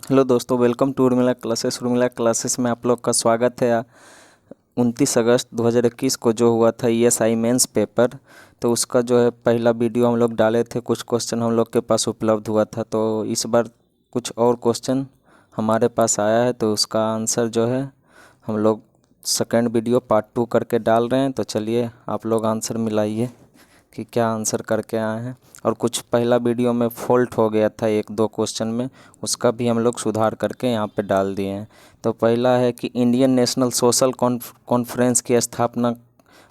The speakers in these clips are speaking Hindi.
हेलो दोस्तों, welcome to Urmila classes. Urmila classes में आप लोग का स्वागत है। 29 अगस्त 2021 को जो हुआ था ESI मेंस पेपर, तो उसका जो है पहला वीडियो हम लोग डाले थे। कुछ क्वेश्चन हम लोग के पास उपलब्ध हुआ था, तो इस बार कुछ और क्वेश्चन हमारे पास आया है, तो उसका आंसर जो है हम लोग सेकंड वीडियो पार्ट 2 करके डाल रहे हैं। तो चलिए आप लोग आंसर मिलाइए कि क्या आंसर करके आए हैं। और कुछ पहला वीडियो में फॉल्ट हो गया था एक दो क्वेश्चन में, उसका भी हम लोग सुधार करके यहाँ पे डाल दिए हैं। तो पहला है कि इंडियन नेशनल सोशल कॉन्फ्रेंस की स्थापना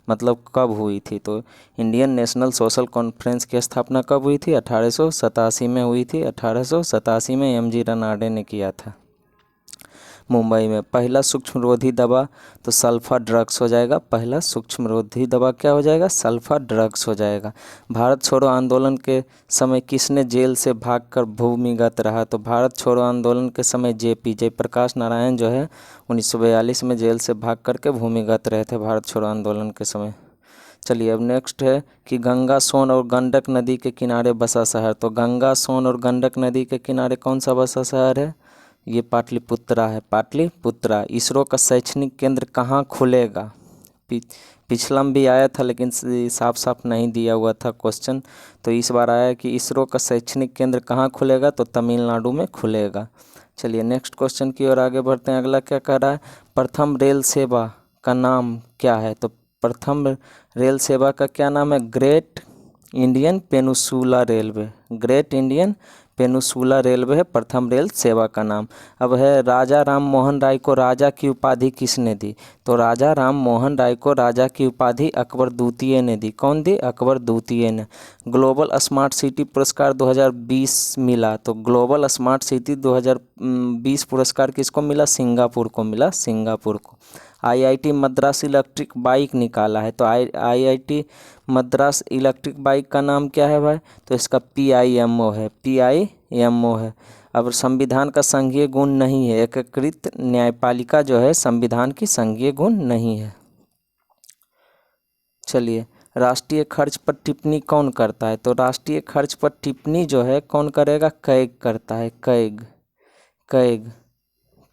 मतलब कब हुई थी। तो इंडियन नेशनल सोशल कॉन्फ्रेंस की स्थापना कब हुई थी? 1887 में हुई थी। 1887 में MG रनाडे ने किया था मुंबई में। पहला सूक्ष्मरोधी दवा तो सल्फा ड्रग्स हो जाएगा। पहला सूक्ष्मरोधी दवा क्या हो जाएगा? सल्फा ड्रग्स हो जाएगा। भारत छोड़ो आंदोलन के समय किसने जेल से भागकर भूमिगत रहा? तो भारत छोड़ो आंदोलन के समय जयप्रकाश नारायण जो है 1942 में जेल से भाग करके भूमिगत रहे थे भारत छोड़ो आंदोलन के समय। चलिए अब नेक्स्ट है कि गंगा, सोन और गंडक नदी के किनारे बसा शहर। तो गंगा, सोन और गंडक नदी के किनारे कौन सा बसा शहर है? ये पाटलिपुत्रा है, पाटलिपुत्रा। इसरो का शैक्षणिक केंद्र कहाँ खुलेगा? पिछला में भी आया था लेकिन साफ साफ नहीं दिया हुआ था क्वेश्चन, तो इस बार आया कि इसरो का शैक्षणिक केंद्र कहाँ खुलेगा? तो तमिलनाडु में खुलेगा। चलिए नेक्स्ट क्वेश्चन की ओर आगे बढ़ते हैं। अगला क्या कह रहा है? प्रथम रेल सेवा का नाम क्या है? तो प्रथम रेल सेवा का क्या नाम है? Great Indian peninsula railway. Great Indian peninsula railway है प्रथम रेल सेवा का नाम। अब है राजा राम मोहन राय को राजा की उपाधि किसने दी? तो राजा राम मोहन राय को राजा की उपाधि अकबर द्वितीय ने दी। कौन दी? अकबर द्वितीय ने। ग्लोबल स्मार्ट सिटी पुरस्कार 2020 मिला। तो ग्लोबल स्मार्ट सिटी 2020 पुरस्कार किसको मिला? सिंगापुर को मिला, सिंगापुर को। IIT मद्रास इलेक्ट्रिक बाइक निकाला है। तो IIT मद्रास इलेक्ट्रिक बाइक का नाम क्या है भाई? तो इसका PIMO है, PIMO है। अब संविधान का संघीय गुण नहीं है। एकीकृत न्यायपालिका जो है संविधान की संघीय गुण नहीं है। चलिए राष्ट्रीय खर्च पर टिप्पणी कौन करता है? तो राष्ट्रीय खर्च पर टिप्पणी जो है कौन करेगा? कैग करता है, कैग, कैग,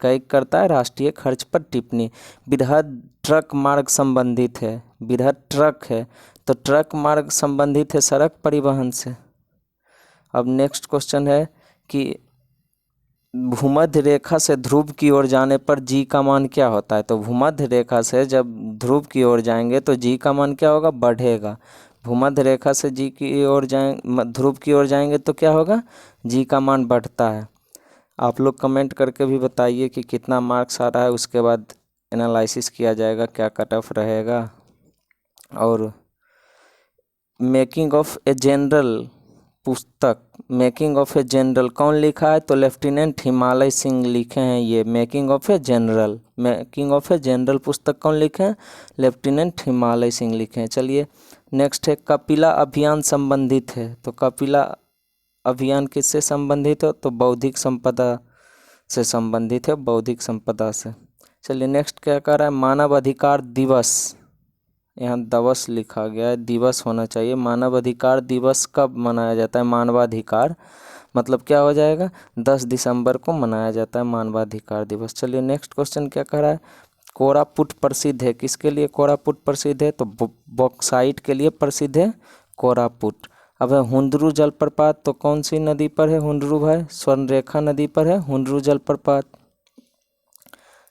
कैग करता है राष्ट्रीय खर्च पर टिप्पणी। बृहद ट्रक मार्ग संबंधित है, बृहद ट्रक है तो ट्रक मार्ग संबंधित है सड़क परिवहन से। अब नेक्स्ट क्वेश्चन है कि भूमध्य रेखा से ध्रुव की ओर जाने पर जी का मान क्या होता है? तो भूमध्य रेखा से जब ध्रुव की ओर जाएंगे तो जी का मान क्या होगा? बढ़ेगा। भूमध्य रेखा से जी की ओर ध्रुव की ओर जाएंगे तो क्या होगा? जी का मान बढ़ता है। आप लोग कमेंट करके भी बताइए कि कितना मार्क्स आ रहा है, उसके बाद एनालिसिस किया जाएगा क्या कट ऑफ रहेगा। और मेकिंग ऑफ ए जनरल पुस्तक, मेकिंग ऑफ ए जनरल कौन लिखा है? तो लेफ्टिनेंट हिमालय सिंह लिखे हैं ये making of a general. Making of a general पुस्तक कौन लिखे हैं? लेफ्टिनेंट हिमालय सिंह लिखे हैं। चलिए नेक्स्ट है कपिला अभियान संबंधित है। तो कपिला अभियान किससे संबंधित है? तो बौद्धिक संपदा से संबंधित है, बौद्धिक संपदा से। चलिए नेक्स्ट क्या कर रहा है? मानव अधिकार दिवस, यहाँ दिवस लिखा गया है, दिवस होना चाहिए। मानव अधिकार दिवस कब मनाया जाता है? मानवाधिकार मतलब क्या हो जाएगा? 10 दिसंबर को मनाया जाता है मानवाधिकार दिवस। चलिए नेक्स्ट क्वेश्चन क्या कह रहा है? कोरापुट प्रसिद्ध है, किसके लिए कोरापुट प्रसिद्ध है? तो बॉक्साइट के लिए प्रसिद्ध है कोरापुट। अब है हुंडरू जलप्रपात, तो कौन सी नदी पर है हुंडरू भाई? स्वर्णरेखा नदी पर है हुंडरू जलप्रपात,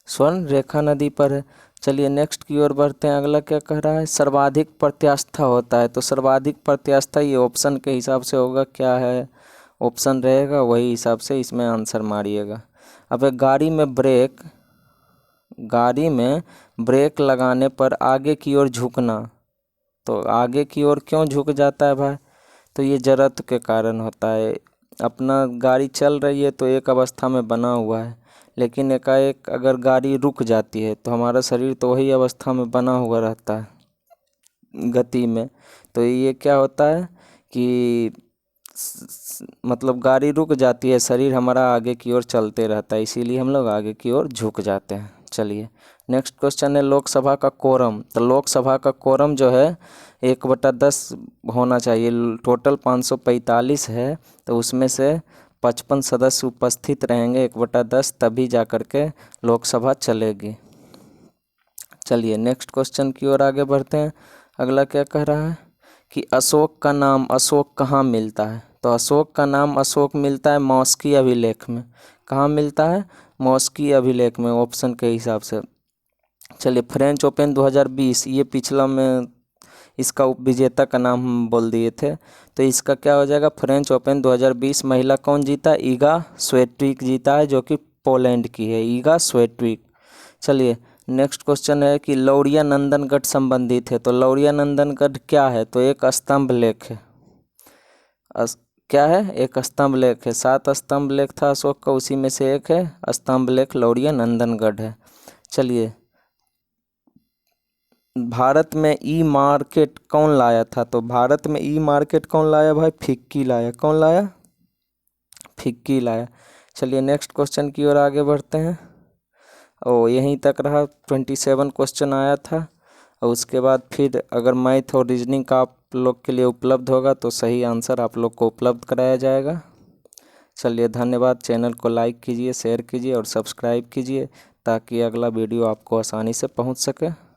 स्वर्णरेखा नदी पर है। चलिए नेक्स्ट की ओर बढ़ते हैं। अगला क्या कह रहा है? सर्वाधिक प्रत्यास्था होता है। तो सर्वाधिक प्रत्यास्था ये ऑप्शन के हिसाब से होगा, क्या है ऑप्शन रहेगा वही हिसाब से इसमें आंसर मारिएगा। अब गाड़ी में ब्रेक, गाड़ी में ब्रेक लगाने पर आगे की ओर झुकना, तो आगे की ओर क्यों झुक जाता है भाई? तो ये जड़त्व के कारण होता है। अपना गाड़ी चल रही है तो एक अवस्था में बना हुआ है, लेकिन एकाएक अगर गाड़ी रुक जाती है तो हमारा शरीर तो वही अवस्था में बना हुआ रहता है गति में। तो ये क्या होता है कि मतलब गाड़ी रुक जाती है, शरीर हमारा आगे की ओर चलते रहता है, इसीलिए हम लोग आगे की ओर झुक जाते हैं। चलिए नेक्स्ट क्वेश्चन है लोकसभा का कोरम। तो लोकसभा का कोरम जो है 1/10 होना चाहिए। टोटल 545 है तो उसमें से 55 सदस्य उपस्थित रहेंगे 1/10, तभी जा कर के लोकसभा चलेगी। चलिए नेक्स्ट क्वेश्चन की ओर आगे बढ़ते हैं। अगला क्या कह रहा है कि अशोक का नाम अशोक कहाँ मिलता है? तो अशोक का नाम अशोक मिलता है मौस्की अभिलेख में। कहाँ मिलता है? मौस्की अभिलेख में, ऑप्शन के हिसाब से। चलिए फ्रेंच ओपन 2020, ये पिछला में इसका विजेता का नाम हम बोल दिए थे, तो इसका क्या हो जाएगा? फ्रेंच ओपन 2020 महिला कौन जीता? ईगा स्विएटेक जीता है, जो कि पोलैंड की है, ईगा स्विएटेक। चलिए नेक्स्ट क्वेश्चन है कि लौरिया नंदनगढ़ संबंधित है। तो लौरिया नंदनगढ़ क्या है? तो एक स्तंभ लेख है। क्या है? एक स्तंभ लेख है। 7 स्तंभ लेख था अशोक का, उसी में से एक है स्तंभ लेख लौरिया नंदनगढ़ है। चलिए भारत में ई मार्केट कौन लाया था? तो भारत में ई मार्केट कौन लाया भाई? फिक्की लाया। कौन लाया? फिक्की लाया। चलिए नेक्स्ट क्वेश्चन की ओर आगे बढ़ते हैं। यहीं तक रहा, 27 क्वेश्चन आया था। और उसके बाद फिर अगर मैथ और रीजनिंग का आप लोग के लिए उपलब्ध होगा तो सही आंसर आप लोग को उपलब्ध कराया जाएगा। चलिए धन्यवाद। चैनल को लाइक कीजिए, शेयर कीजिए और सब्सक्राइब कीजिए, ताकि अगला वीडियो आपको आसानी से पहुंच सके।